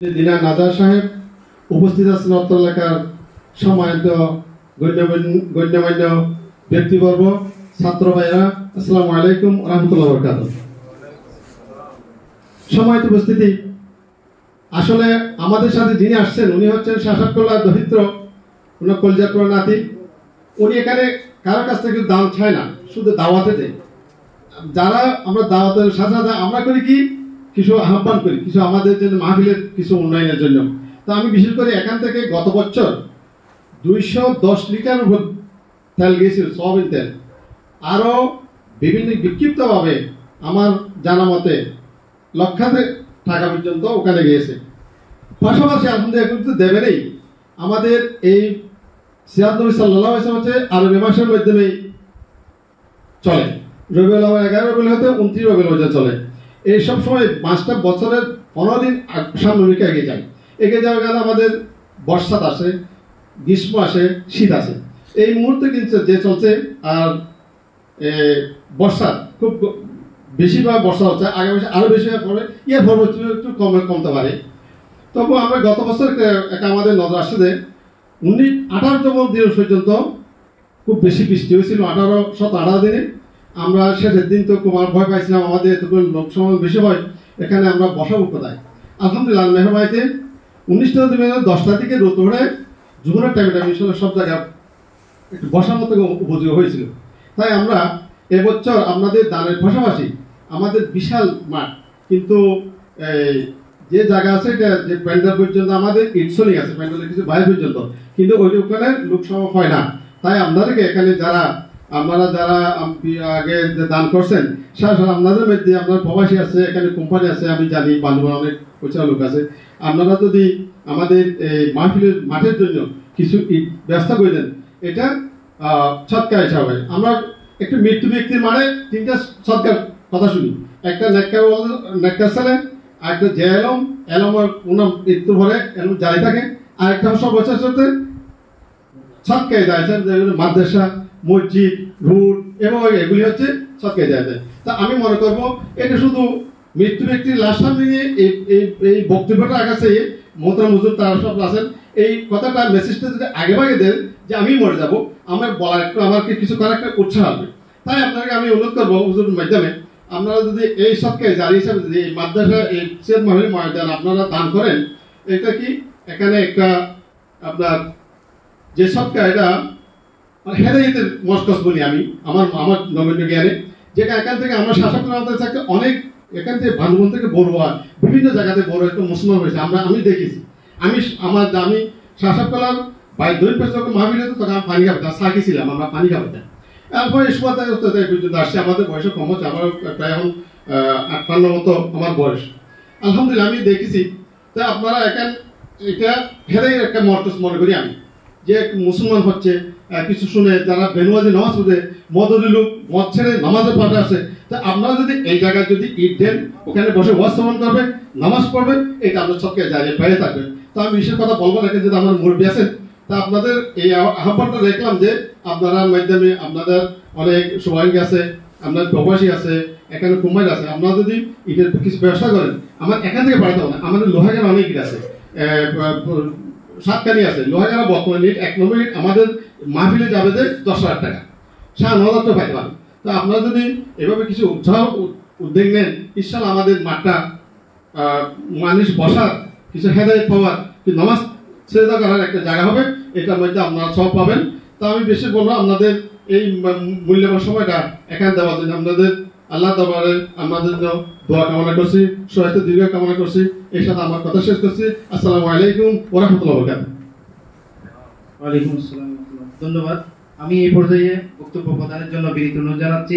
দিনা নাজার সাহেব উপস্থিত আছেন অত্র এলাকার সম্মানিত গণ্যমান্য ব্যক্তিবর্গ, ছাত্র ভাইরা, আসসালামু আলাইকুম ওয়া রাহমাতুল্লাহি ওয়া বারাকাতুহু। সম্মানিত উপস্থিতি, আসলে আমাদের সাথে যিনি আসছেন উনি হচ্ছেন শাসককলা দরিদ্র ওনার কলজাপুর নাতি। উনি এখানে কারো কাছ থেকে দান চায় না, শুধু দাওয়াতে দেয়। যারা আমরা দাওয়াতের সাথে সাথে আমরা করি কি কিছু আহ্বান করি, কিছু আমাদের জন্য মাহফিলের কিছু উন্নয়নের জন্য। তো আমি বিশেষ করে এখান থেকে গত বছর 210 লিটার তেল গিয়েছিল, সয়াবিন তেল। আরও বিভিন্ন বিক্ষিপ্তভাবে আমার জানা মতে লক্ষাধিক টাকা পর্যন্ত ওখানে গিয়েছে। পাশাপাশি আলহামদুলিল্লাহ এখন তো দেবেনই। আমাদের এই সিরাত নবী সাল্লাল্লাহু আলাইহি ওয়াসাল্লাম হচ্ছে আরবি মাসের মাধ্যমেই চলে। রবিউল আউয়াল 11 রবিউল হতে 29 রবিউল আউয়াল চলে। এই সব সময় মাসটা বছরের 15 দিন সামনে রেখে এগিয়ে যায়। এগিয়ে যাওয়ার কারণে আমাদের বর্ষাত আসে, গ্রীষ্ম আসে, শীত আসে। এই মুহূর্তে কিন্তু যে চলছে আর বর্ষা খুব বেশিরভাগ বর্ষা হচ্ছে, আগামী বছর আরও বেশি হয়ে পড়বে, পরবর্তী একটু কমতে পারে। তবু আমরা গত বছর একটা আমাদের নজর আসছে যে 18তম দিন পর্যন্ত খুব বেশি বৃষ্টি হয়েছিল। 18 দিনে আমরা শেষের দিন তো কুমার ভয় পাইছিলাম, আমাদের এতগুলো লোক সমাগম বেশি হয়, এখানে আমরা বসাবো কোথায়। আলহামদুলিল্লাহ মেহরবানিতে 19 দিনে 10টার দিকে রোদ ধরে যমুনার টাইমটা মিশনের সব জায়গায় একটু বসার মতো উপযোগী হয়েছিল। তাই আমরা এবছর আপনাদের দানের পাশাপাশি আমাদের বিশাল মাঠ, কিন্তু যে জায়গা আছে এটা যে প্যান্ডেল পর্যন্ত আমাদের ইটসলিং আছে, প্যান্ডেলের কিছু বাইরে পর্যন্ত, কিন্তু ওখানে লোক সমাগম হয় না। তাই আপনাদেরকে এখানে আপনারা যারা আগে দান করছেন, সারা আপনাদের মধ্যে আপনার প্রবাসী আছে, এখানে কোম্পানি আছে, আমি জানি বান্ধবরা অনেক প্রচার লোক আছে। আপনারা যদি আমাদের এই মাহফিলের মাঠের জন্য কিছু ব্যবস্থা করে দেন, এটা সৎকার হিসাবে। আমরা একটু মৃত্যু ব্যক্তির মানে 3টা সৎকার কথা শুনি। একটা নেককার ছেলে, আরেকটা যে এলমের উনাম মৃত্যু ভরে এলম জারি থাকে, আরেকটা সর্বশেষ হতে সৎকায় যায় মাদ্রাসা, মসজিদ, রুট এবং এগুলি হচ্ছে সৎকায় যায়। তা আমি মনে করব এটা শুধু মৃত্যু ব্যক্তির লাশ সামনে নিয়ে এই বক্তব্যটা আগাছে মোহতারাম হুজুর তারা সব আছেন, এই কথাটা মেসেজটা যদি আগে ভাগে দেন যে আমি মরে যাব, আমার বলার একটু আমাকে কিছু করার একটা উৎসাহ আসবে। তাই আপনাকে আমি অনুরোধ করবো হুজুরের মাধ্যমে আপনারা যদি এই সৎকায় জারি হিসাবে যদি এই মাদ্রাসা এই সিরাত মাহফিল ময়দান আপনারা দান করেন, এটা কি এখানে একটা আপনার যে সৎকার, এটা হেদায়েতের মরকজ বলি আমি আমার নগণ্য জ্ঞানে, যেটা এখান থেকে আমরা শাসক থাকতে অনেক এখান থেকে বান্ধবন থেকে বড়ুয়া বিভিন্ন জায়গাতে বড় একটা মুসলমান হয়েছে। আমি দেখেছি। আমি শাসক কলার দৈন পেশ মাহফিলে তো তখন আমি পানি খাবো সাকি ছিলাম, আমরা পানি খাবো। তারপরে সুবাদ পর্যন্ত আসছে, আমাদের বয়সে কম হচ্ছে, আমার প্রায় এখন 58 মতো আমার বয়স। আলহামদুলিল্লাহ আমি দেখেছি। তা আপনারা এখান এটা হেদায়ের একটা মরকজ মনে করি আমি, যে মুসলমান হচ্ছে কিছু শুনে যারা বেনুয়াজি নামাজ পড়ে মদলিল মদ ছেড়ে নামাজের পাঠে আসে, তা আপনারা যদি এই জায়গায় যদি ঈদ দেন, ওখানে বসে ওয়াজ শ্রবণ করবেন, নামাজ পড়বেন, এটা আপনার সবকে জায়গায় পেয়ে থাকবেন। তো আমি বিশেষ কথা বলবো না, যদি আমার মুরব্বী আছেন, তা আপনাদের এই আহ্বানটা দেখলাম যে আপনারা মাধ্যমে আপনাদের অনেক সবাই আছে, আপনার প্রবাসী আছে, এখানে কুমার আছে, আপনারা যদি ঈদের কিছু ব্যবসা করেন, আমার এখান থেকে পাঠাতে হবে না, আমাদের লোহাগার অনেক ঈদ আছে, সাতকানি আছে, লোহাগাড়া বর্তমানে 1 নম্বর ইট আমাদের মাহফিলে যাবে যে 10,000 টাকা, 9,000 টাকা পাইতে পারেন। তো আপনারা যদি এভাবে কিছু উদ্যোগ নেন, ইনশাআল্লাহ আমাদের মাঠটা মানুষ বসার, কিছু হেদায়েত পাওয়ার, নামাজ সেজদা করার একটা জায়গা হবে, এটার মধ্যে আপনারা সব পাবেন। তো আমি বেশি বলবো আপনাদের এই মূল্যবান সময়টা এখানে দেওয়ার জন্য আপনাদের আল্লাহ দরবারে আমাদের জন্য দোয়া কামনা করছি, সহায়তা দীর্ঘ কামনা করছি। এর সাথে আমার কথা শেষ করছি। আসসালামু আলাইকুম ওয়া রাহমাতুল্লাহি ওয়া বারাকাতুহু। ওয়া আলাইকুম আসসালাম। ধন্যবাদ। আমি এই পর্যায়ে বক্তব্য প্রদানের জন্য বিনীত অনুরোধ জানাচ্ছি